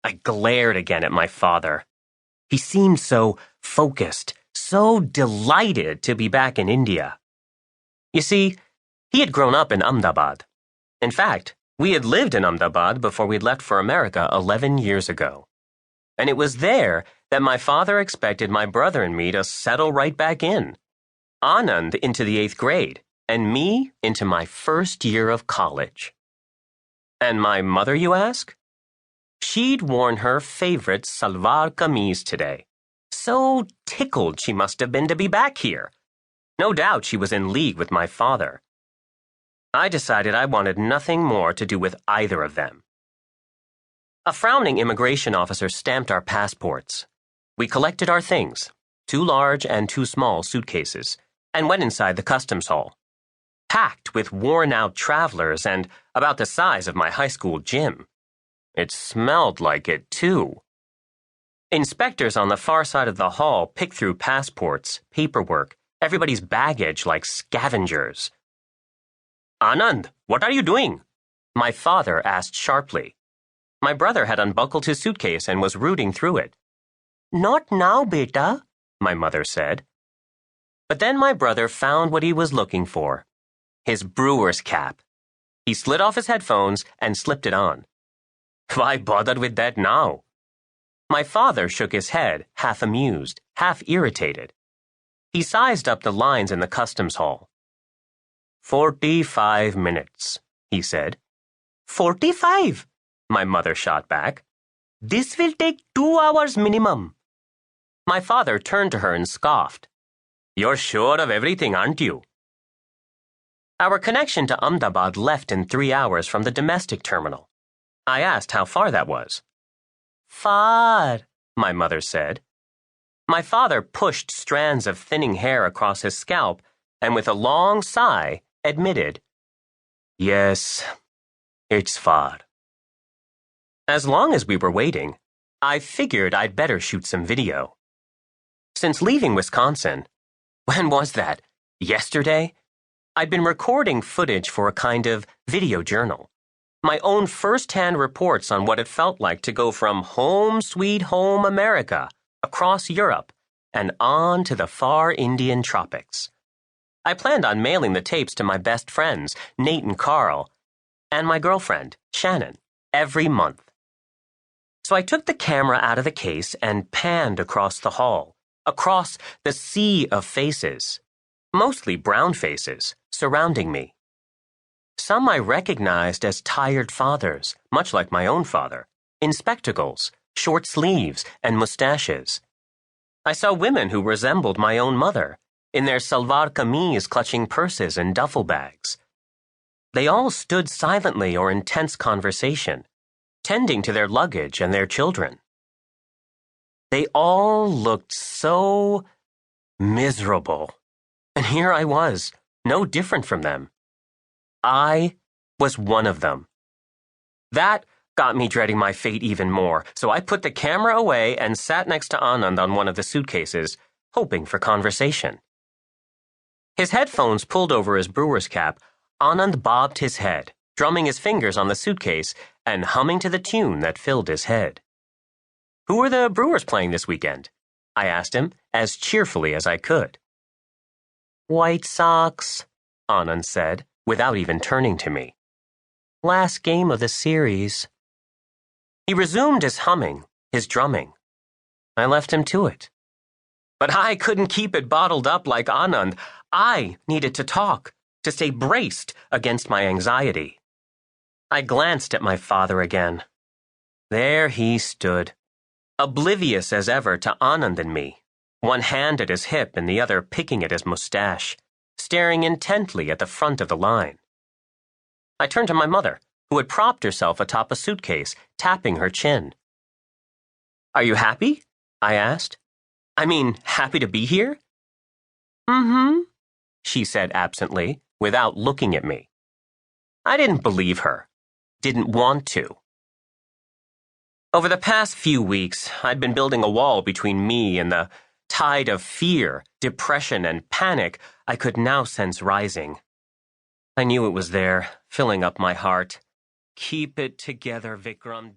I glared again at my father. He seemed so focused, so delighted to be back in India. You see, he had grown up in Ahmedabad. In fact, we had lived in Ahmedabad before we'd left for America 11 years ago. And it was there that my father expected my brother and me to settle right back in. Anand into the 8th grade, and me into my first year of college. And my mother, you ask? She'd worn her favorite salwar kameez today. So tickled she must have been to be back here. No doubt she was in league with my father. I decided I wanted nothing more to do with either of them. A frowning immigration officer stamped our passports. We collected our things, 2 large and 2 small suitcases, and went inside the customs hall. Packed with worn-out travelers and about the size of my high school gym. It smelled like it, too. Inspectors on the far side of the hall picked through passports, paperwork, everybody's baggage like scavengers. Anand, what are you doing? My father asked sharply. My brother had unbuckled his suitcase and was rooting through it. Not now, beta, my mother said. But then my brother found what he was looking for. His brewer's cap. He slid off his headphones and slipped it on. Why bother with that now? My father shook his head, half amused, half irritated. He sized up the lines in the customs hall. 45 minutes, he said. 45? My mother shot back. This will take 2 hours minimum. My father turned to her and scoffed. You're sure of everything, aren't you? Our connection to Ahmedabad left in 3 hours from the domestic terminal. I asked how far that was. Far, my mother said. My father pushed strands of thinning hair across his scalp and with a long sigh admitted, Yes, it's far. As long as we were waiting, I figured I'd better shoot some video. Since leaving Wisconsin, when was that? Yesterday? I'd been recording footage for a kind of video journal. My own first-hand reports on what it felt like to go from home sweet home America, across Europe, and on to the far Indian tropics. I planned on mailing the tapes to my best friends, Nate and Carl, and my girlfriend, Shannon, every month. So I took the camera out of the case and panned across the hall, across the sea of faces, mostly brown faces, surrounding me. Some I recognized as tired fathers, much like my own father, in spectacles, short sleeves, and mustaches. I saw women who resembled my own mother, in their salwar kameez clutching purses and duffel bags. They all stood silently or in tense conversation, tending to their luggage and their children. They all looked so miserable. And here I was, no different from them. I was one of them. That got me dreading my fate even more, so I put the camera away and sat next to Anand on one of the suitcases, hoping for conversation. His headphones pulled over his brewer's cap, Anand bobbed his head, drumming his fingers on the suitcase and humming to the tune that filled his head. Who are the Brewers playing this weekend? I asked him, as cheerfully as I could. White Sox, Anand said, without even turning to me. Last game of the series. He resumed his humming, his drumming. I left him to it. But I couldn't keep it bottled up like Anand. I needed to talk, to stay braced against my anxiety. I glanced at my father again. There he stood, oblivious as ever to Anand and me, one hand at his hip and the other picking at his mustache, staring intently at the front of the line. I turned to my mother, who had propped herself atop a suitcase, tapping her chin. Are you happy? I asked. I mean, happy to be here? Mm-hmm, she said absently, without looking at me. I didn't believe her. Didn't want to. Over the past few weeks, I'd been building a wall between me and the tide of fear, depression, and panic I could now sense rising. I knew it was there, filling up my heart. Keep it together, Vikram.